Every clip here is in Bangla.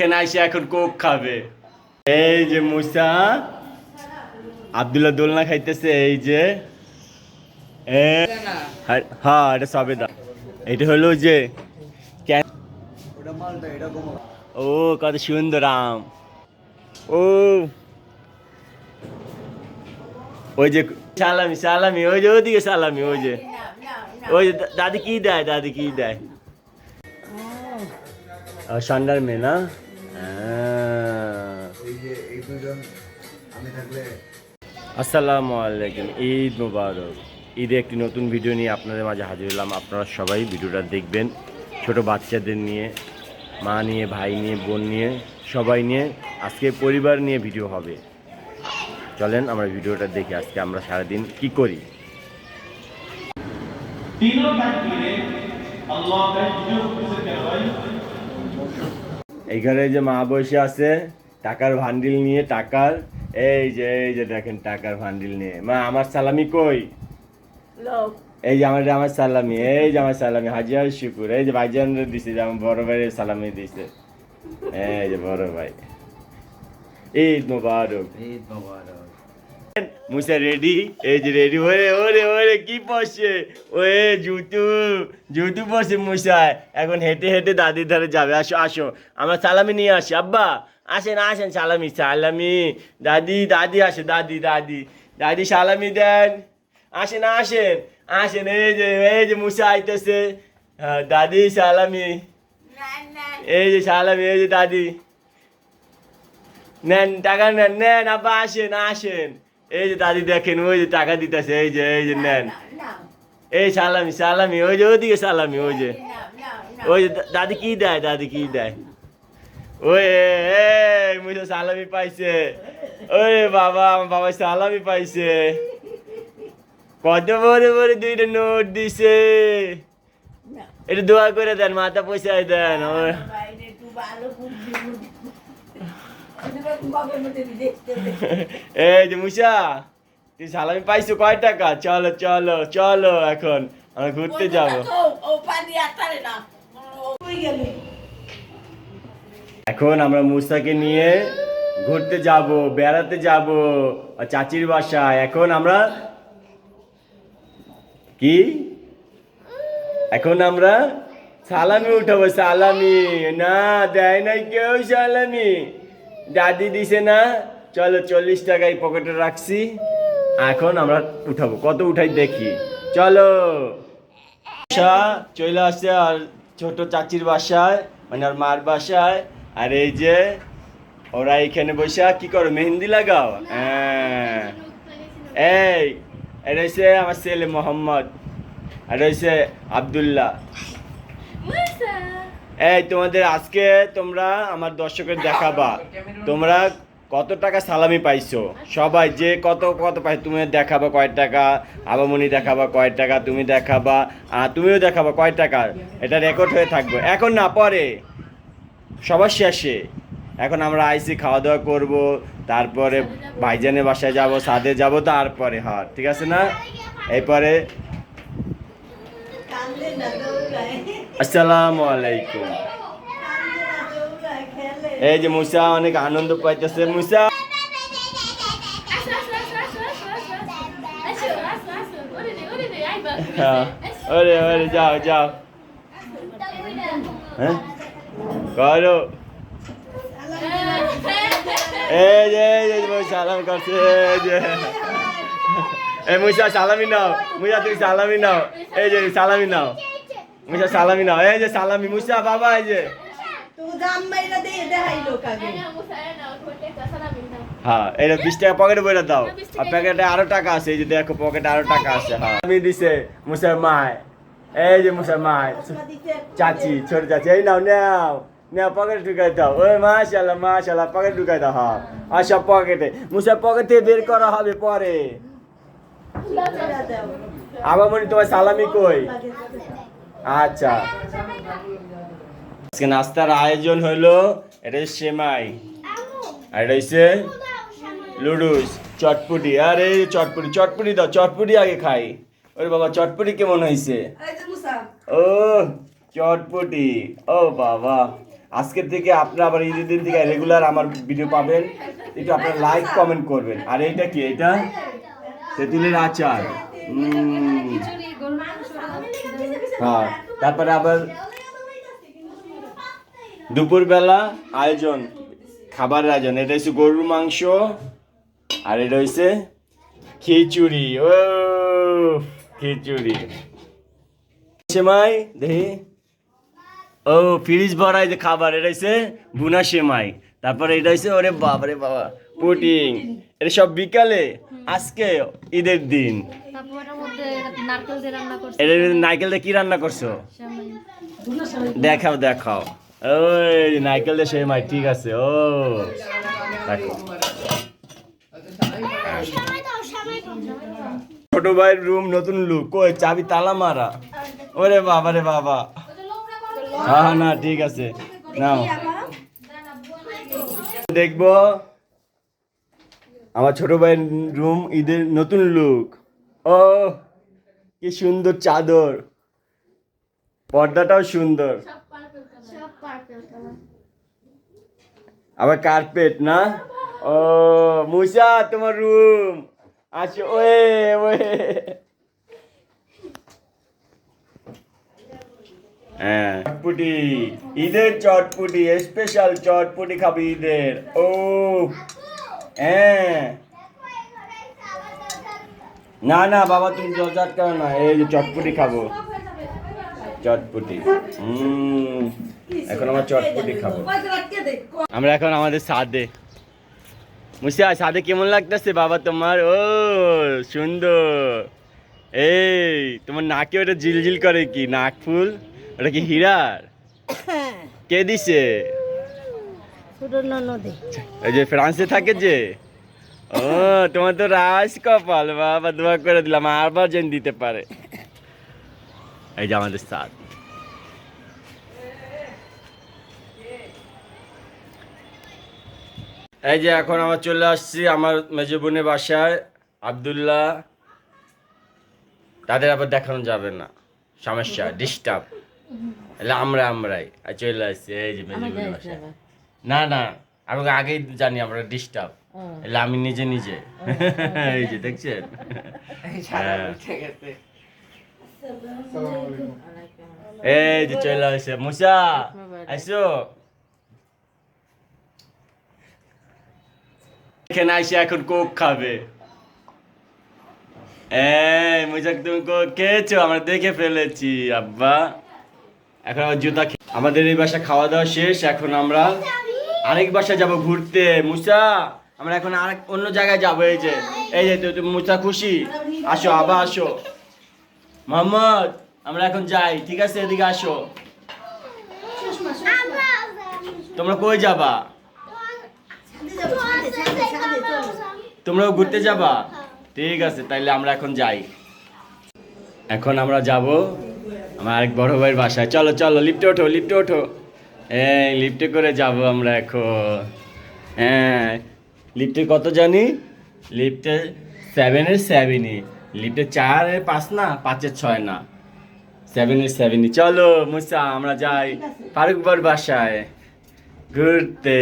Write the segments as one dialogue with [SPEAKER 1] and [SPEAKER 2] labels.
[SPEAKER 1] এখানে এসে এখন কোক খাবে। এই যে মুসা আব্দুল্লাহ দোলনা খাইতেছে। এই যে হ্যাঁ এটা সবেদা। এটা হলো যে ও কত সুন্দর আম। ও ওই যে সালামি সালামি, ওই যে ওইদিকে সালামি, ওই যে ওই যে দাদি কি দেয়, দাদি কি দেয়। সন্ধ্যার মেয়ে না। আসসালামু আলাইকুম, ঈদ মুবারক। ঈদে একটি নতুন ভিডিও নিয়ে আপনাদের মাঝে হাজির হলাম। আপনারা সবাই ভিডিওটা দেখবেন। ছোট বাচ্চাদের নিয়ে, মা নিয়ে, ভাই নিয়ে, বোন নিয়ে, সবাই নিয়ে আজকে পরিবার নিয়ে ভিডিও হবে। চলেন আমরা ভিডিওটা দেখি আজকে আমরা সারাদিন কি করি। এইখানে যে মা বসে আছে টাকার ভান্ডিল নিয়ে, টাকার এই যে দেখেন টাকার ভান্ডিল নিয়ে। মা আমার সালামি কই? এই যে আমার সালামি, এই যে আমার সালামি, হাজির শুকুর। এই যে ভাইজান দিছে, যে আমার বড় ভাইয়ের সালামি দিছে। এই যে বড় ভাই, ঈদ মুবারক। ঈদ মুবারক। মুসা রেডি? এই যে রেডি। ওরে ওরে ওরে কি পড়ছে? ওরে জুতু জুতু পড়ছে মুসা। এখন হেঁটে হেঁটে দাদির ধারে যাবে। আসো আসো, আমরা সালামি নিয়ে আসি। আব্বা আসেন আসেন, সালামি সালামি। দাদি দাদি আসে, দাদি দাদি দাদি সালামি দেন। আসেন আসেন আসেন। এই যে মুসা আইতেছে। দাদি সালামি, এই যে সালামি, এই যে দাদি। নেন টাকা নেন, নেন আব্বা আসেন আসেন। এই যে দাদি দেখেন, ওই যে টাকা দিতেছে। এই যে নেন। এই সালামি সালামি, ওই যে ওইদিকে সালামি, ওই যে দাদি কি দেয়, দাদি কি দেয়। ওই মুসা সালামি পাইছে। ওরে বাবা, আমার বাবা সালামি পাইছে। কত বড় বড় দুইটা নোট দিছে। এটা দোয়া করে দেন, মাথা পয়সায় দেন। এই যে মুসা, তুই সালামি পাইছো কয় টাকা? চলো চলো চলো, এখন আমরা ঘুরতে যাবো। এখন আমরা মুসাকে নিয়ে ঘুরতে যাব, বেড়াতে যাব চাচির বাসায়। এখন আমরা কি, এখন আমরা সালামি উঠাবো। সালামি না দেয় নাই কেউ সালামি, দাদি দিছে না। চলো 40 টাকায় পকেটে রাখছি, এখন আমরা উঠাবো। কত উঠাই দেখি, চলো। চলে আসছে আর ছোট চাচির বাসায়, মানে আর মার বাসায়। আর এই যে ওরা এখানে বসে কি করো, মেহেন্দি লাগাও। হ্যাঁ, এই এটা হচ্ছে আমার ছেলে মোহাম্মদ, আর হচ্ছে আব্দুল্লাহ। এই তোমাদের আজকে তোমরা আমার দর্শকের দেখাবা তোমরা কত টাকা সালামি পাইছো। সবাই যে কত কত পাই, তুমি দেখাবা কয় টাকা, আবামনি দেখাবা কয় টাকা, তুমি দেখাবা, আর তুমিও দেখাবা কয় টাকার। এটা রেকর্ড হয়ে থাকবে, এখন না পরে, সবার শেষে। এখন আমরা আইসি, খাওয়া দাওয়া করবো, তারপরে ভাইজানের বাসায় যাব, সাদে যাব, তারপরে হ্যাঁ ঠিক আছে না। এরপরে আসসালামু আলাইকুম। এই যে মুসা অনেক আনন্দ পাইতেছে। মুসা ওরে ওরে যাও যাও, হ্যাঁ করো। এই যে সালাম করছে। এই মুসা সালামি নাও, মুসা তুমি সালামি নাও। এই যে সালামি নাও, মুসা সালামি নাও। এই যে সালামি মুসা বাবা, এই যে হ্যাঁ এটা 20 টাকা পকেটে বইরা দাও। আর প্যাকেটে আরো টাকা আছে, এই যে দেখো পকেটে আরো টাকা আছে। হ্যাঁ আমি দিছে মুসার মায়। এই যে মুসার মায়, চাচি, ছোট চাচি। এই নাও নাও নাও, পকেটে ঢুকাই দাও। ওই মাশাআল্লাহ মাশাআল্লাহ, পকেটে ঢুকাই দাও। হ্যাঁ আর সব পকেটে, মুসার পকেট থেকে বের করা হবে পরে। আবামনি তোমার সালামি কই? আচ্ছা, আজকে নাস্তার আয়োজন হলো, এটা সেমাই, আর এটা হচ্ছে লুডুস, চটপুটি। আর এই চটপুটি, চটপুটি দাও, চটপুটি আগে খাই। ওরে বাবা চটপুটি কেমন হয়েছে? ও চটপুটি, ও বাবা। আজকের থেকে আপনারা আবার ঈদের দিন থেকে রেগুলার আমার ভিডিও পাবেন। একটু আপনারা লাইক কমেন্ট করবেন। আর এইটা কি? এটা তেঁতুলের আচার। হ্যাঁ, তারপরে আবার দুপুরবেলা আয়োজন, খাবারের আয়োজন। এটা হচ্ছে গরুর মাংস আর এটা হচ্ছে খিচুড়ি। ও খিচুড়ি, সেমাই দেখি। ও ফ্রিজ ভরাই যে খাবার, এটা হচ্ছে ভুনা সেমাই। তারপরে এটা হচ্ছে ওরে বাবা রে বাবা পুডিং। এটা সব বিকালে, আজকে ঈদের দিন। এটা নারকেল দিয়ে কি রান্না করছো? দেখাও দেখাও। ওই নারকেল দিয়ে সেমাই, ঠিক আছে। ও দেখো, ছোট ভাইয়ের রুম নতুন লুক। কই চাবি তালা মারা? ওরে বাবা রে বাবা। হ্যাঁ না ঠিক আছে, নাও দেখবো আমার ছোট ভাইয়ের রুম, ঈদের নতুন লুক। ও কি সুন্দর চাদর, পর্দাটাও সুন্দর, আবার কার্পেট না? ও মুসা তোমার রুম, আসো। ওয়ে ওয়ে হ্যাঁ, চটপুটি, ঈদের চটপুটি, স্পেশাল চটপুটি খাবি ঈদের। ও হ্যাঁ, না না বাবা তুমি জল করো না, এই যে চটপুটি খাবো, চটপুটি। এখন আমরা চটপুটি খাবো। আমরা এখন আমাদের সাদে, মুসিয়া সাদে কেমন লাগতেছে বাবা তোমার? ও সুন্দর। এই তোমার নাকে ওটা ঝিলঝিল করে কি? নাক ফুল ওটা কি হীরার? কে দিছে? এই যে ফ্রান্সে থাকে যে। ও তোমার তো রাজ কপাল বাবা, দোয়া করে দিলাম আরবার যেন দিতে পারে। এই যে আমাদের সাদ। এই যে এখন আমরা চলে আসছি আমার মেজো বোনের বাসায়, আব্দুল্লাহ। তাদের আবার দেখানো যাবে না, সমস্যা, ডিস্টার্ব। আমরাই চলে আসছি এই যে মেজো বোনের বাসায়। না না আমি আগেই জানি আমরা ডিস্টার্ব, এলে আমি নিজে নিজে। এই যে দেখছেন, এই যে চলে আসছে। মুসা আইসো, এখানে আইসে এখন কোক খাবে। এই মুসা তুমি কোক খেয়েছো? আমরা দেখে ফেলেছি আব্বা। এখন আমার জুতা, আমাদের এই বাসা খাওয়া দাওয়া শেষ। এখন আমরা আরেক বাসা যাব ঘুরতে। মুসা আমরা এখন আরেক অন্য জায়গায় যাবো। এই যে তুমি মুসা খুশি? আসো আবার আসো। মোহাম্মদ আমরা এখন যাই, ঠিক আছে? এদিকে আসো। তোমরা কই যাবা? তোমরাও ঘুরতে যাবা? ঠিক আছে, তাইলে আমরা এখন যাই। এখন আমরা যাব আমার আরেক বড় ভাইয়ের বাসায়। চলো চলো লিফটে ওঠো, লিফটে ওঠো। হ্যাঁ লিফটে করে যাব আমরা এখন। হ্যাঁ লিফটে কত জানি? লিফটে 7-এর 7ই, লিফটে 4-এর 5 না, 5-এর 6 না, 7-এর 7ই। চলো মুসা আমরা যাই ফারুক বর বাসায় ঘুরতে।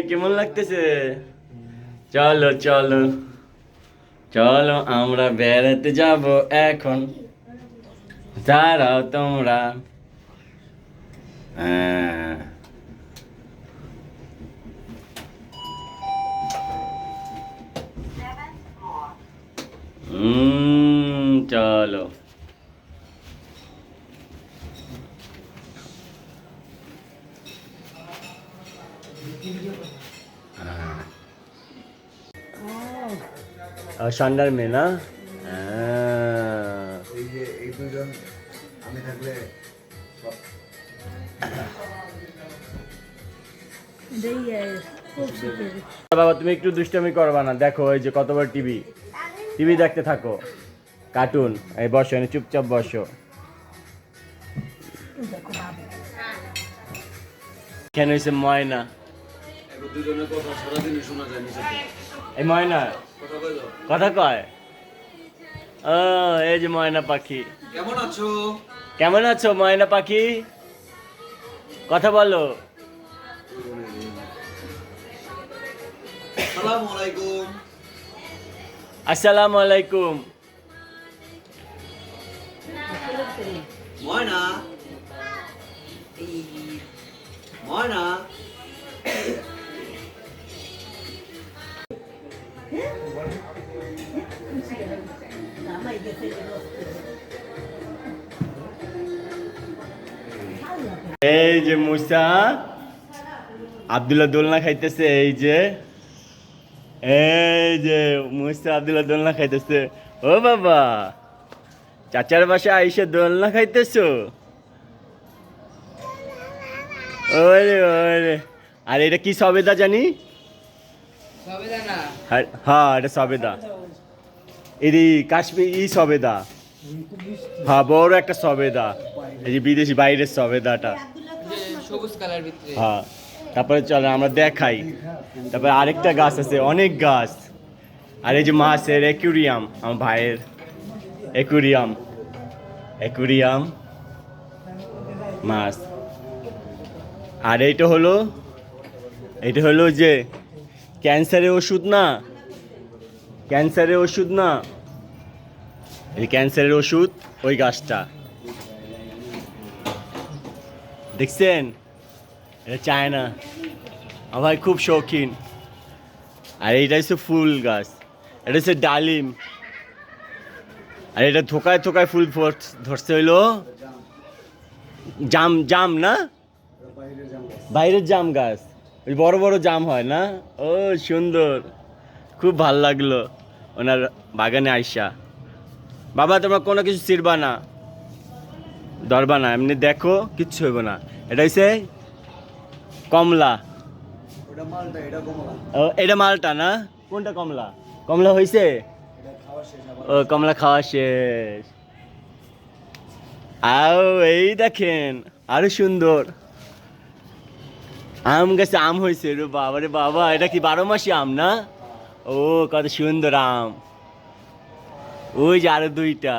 [SPEAKER 1] কেমন লাগতেছে? চলো চলো চলো আমরা বেড়াতে যাব এখন, দাঁড়াও তোমরা। চলো সন্ধ্যার মেয়ে না?
[SPEAKER 2] এই দুজন আমি থাকলে
[SPEAKER 1] বাবা তুমি একটু দুষ্টামি করবা না? দেখো এই যে কত বড় টিভি, টিভি দেখতে থাকো, কার্টুন। এই বসো, এনে চুপচাপ বসো। কেন হয়েছে ময়না? এই ময়না কথা কয়, ও এই যে ময়না পাখি।
[SPEAKER 2] কেমন আছো?
[SPEAKER 1] কেমন আছো ময়না পাখি? কথা বলো।
[SPEAKER 2] আসসালামু আলাইকুম।
[SPEAKER 1] আসসালামু আলাইকুম।
[SPEAKER 2] ময়না, ময়না।
[SPEAKER 1] এই যে মুসা আব্দুল্লাহ দোলনা খাইতেছে। এই যে মুসা আব্দুল্লাহ দোলনা খাইতেছে। ও বাবা, চাচার বাসায় আইসে দোলনা খাইতেছো? ওরে ওরে, আর এটা কি সবেদা জানি? হ্যাঁ এটা সবেদা। এটি কাশ্মীরি সবেদা। হ্যাঁ বড় একটা সবেদা, এই যে বিদেশি বাইরের সবেদাটা।
[SPEAKER 3] সবুজ কালার ভিতরে।
[SPEAKER 1] হ্যাঁ, তারপরে চলে আমরা দেখাই। তারপরে আরেকটা গাছ আছে, অনেক গাছ। আর এই যে মাছের অ্যাকুরিয়াম, আমার ভাইয়ের অ্যাকুরিয়াম। অ্যাকুরিয়াম মাছ। আর এইটা হলো যে ক্যান্সারের ওষুধ না, ক্যান্সারের ওষুধ না, এই ক্যান্সারের ওষুধ ওই গাছটা দেখছেন? এটা চায়না, আমার ভাই খুব শৌখিন। আর এইটা হচ্ছে ফুল গাছ, এটা হচ্ছে ডালিম। আর এটা থোকায় থোকায় ফুল ধরছে হইলো জাম। জাম না, বাইরের জাম গাছ, ওই বড় বড় জাম হয় না? ও সুন্দর, খুব ভাল লাগলো ওনার বাগানে আইসা। বাবা তোমরা কোনো কিছু ছিড়বা না, ধরবা না, এমনি দেখো, কিচ্ছু হইব না। এটা হচ্ছে কমলা।
[SPEAKER 2] ওটা মালটা, এটা কমলা।
[SPEAKER 1] ও এটা মালটা না? কোনটা কমলা? কমলা হয়েছে?
[SPEAKER 2] এটা খাওয়া শেষ আবার।
[SPEAKER 1] ও কমলা খাওয়া শেষ। আও এই দেখেন, আরো সুন্দর আম গাছে আম হয়েছে রে বাবা রে বাবা। এটা কি 12 মাসি আম না? ও কত সুন্দর আম। ওই যে আরো দুইটা।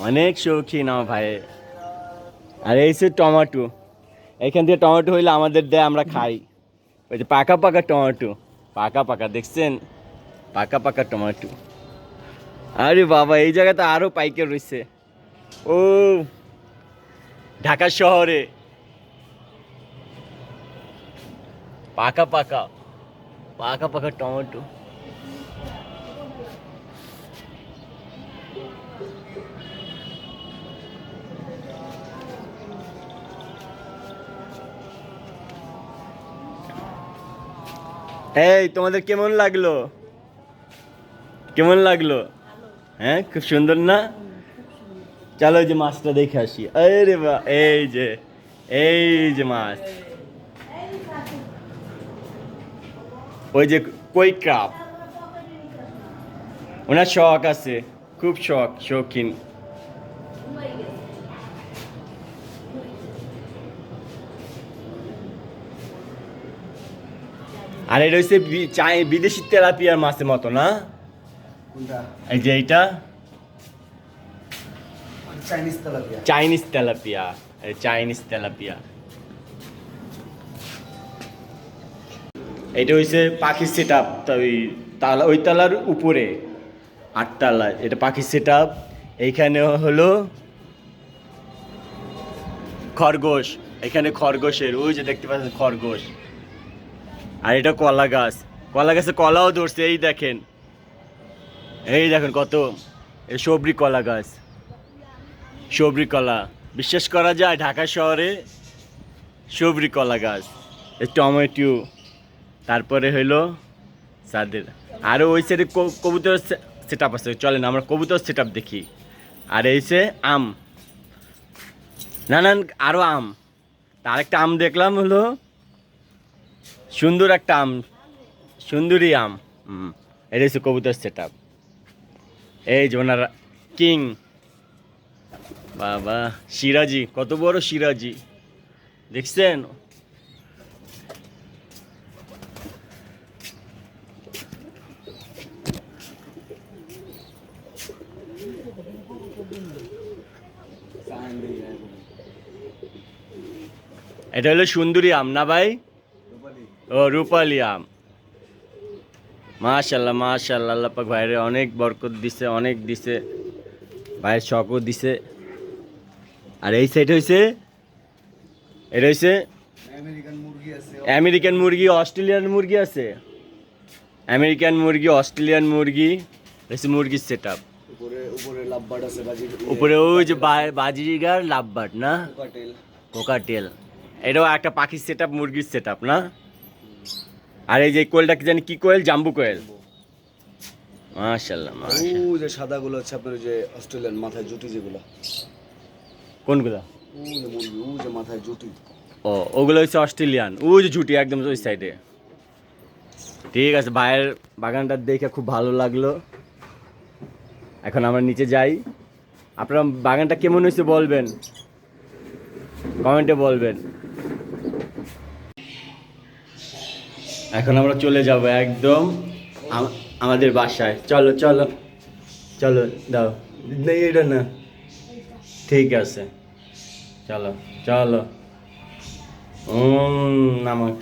[SPEAKER 1] অনেক শৌখিন আমার ভাই। আর এই সে টমেটো, এখান থেকে টমেটো হইলে আমাদের দেয়, আমরা খাই। ওই যে পাকা পাকা টমেটো, পাকা পাকা দেখছেন, পাকা পাকা টমেটো। আরে বাবা এই জায়গাতে আরো পাইকার রয়েছে। ও ঢাকা শহরে পাকা পাকা পাকা পাকা টমেটো। এই তোমাদের কেমন লাগলো? কেমন লাগলো? হ্যাঁ খুব সুন্দর না? চলো ওই যে মাছটা দেখে আসি। আরে বা এই যে মাছ, ওই যে কই ক্রাব। ওনার শখ আছে, খুব শৌখিন। আর এটা হচ্ছে বিদেশি তেলাপিয়ার মাছের মতো না?
[SPEAKER 2] কোনটা?
[SPEAKER 1] এই যে এইটা
[SPEAKER 2] Chinese tilapia.
[SPEAKER 1] Chinese tilapia, Chinese tilapia. এটা হচ্ছে পাখির সেট আপ, ওই তালার উপরে 8 তালা, এটা পাখির সেট আপ। এইখানে হলো খরগোশ, এখানে খরগোশের, ওই যে দেখতে পাচ্ছেন খরগোশ। আর এটা কলা গাছ, কলা গাছে কলাও ধরছে, এই দেখেন কত, এই সবরি কলা গাছ, সবরি কলা। বিশ্বাস করা যায় ঢাকা শহরে সবরি কলা গাছ, এই টমেটো। তারপরে হইলো সাদের, আরও ওই সাইডে কবুতর সেট আপ আছে, চলেন আমরা কবুতর সেট আপ দেখি। আর এই সে আম, নানান আরও আম। তার একটা আম দেখলাম হলো সুন্দর একটা আম, সুন্দরী আম। এটা হচ্ছে কবুতর সেট আপ। এই যে ওনার কিং, বাবা সিরাজি, কত বড় সিরাজি দেখছেন? এটা হলো সুন্দরী আম না ভাই?
[SPEAKER 2] রূপালি।
[SPEAKER 1] ও রূপালি আম। মাশাল্লাহ মাশাল্লাহ, আল্লাহ পাক ভাইরে অনেক বরকত দিছে, অনেক দিছে, ভাইয়ের শখও দিছে। আর এই সাইড হয়েছে, এটা হয়েছে
[SPEAKER 2] আমেরিকান মুরগি আছে।
[SPEAKER 1] আমেরিকান মুরগি, অস্ট্রেলিয়ান মুরগি আছে। আমেরিকান মুরগি, অস্ট্রেলিয়ান মুরগি, হচ্ছে মুরগির সেট আপ।
[SPEAKER 2] উপরে উপরে লাভবার্ড আছে বাজি।
[SPEAKER 1] উপরে ওই যে বাজিগার লাভবার্ড না,
[SPEAKER 2] কোকাটেল।
[SPEAKER 1] কোকাটেল, এটাও একটা পাখির সেট আপ, মুরগির সেট আপ না। আর এই যে কোয়েলটা কি জানি কি কোয়েল, জাম্বু কোয়েল। মাশাল্লাহ মাশাল্লাহ।
[SPEAKER 2] ও যে সাদাগুলো হচ্ছে আপনার ওই যে অস্ট্রেলিয়ান মাথায় জুটি যেগুলো।
[SPEAKER 1] কোনগুলা?
[SPEAKER 2] ও যে মুরগি, ও যে মাথায় জুটি।
[SPEAKER 1] ও ওগুলো হচ্ছে অস্ট্রেলিয়ান, ওই যে ঝুটি একদম ওই সাইডে। ঠিক আছে, ভাইয়ের বাগানটা দেখে খুব ভালো লাগলো। এখন আমরা নিচে যাই। আপনার বাগানটা কেমন হয়েছে বলবেন, কমেন্টে বলবেন। এখন আমরা চলে যাব একদম আমাদের বাসায়। চলো চলো চলো, দাও নেই এটা না, ঠিক আছে চলো চলো। নামক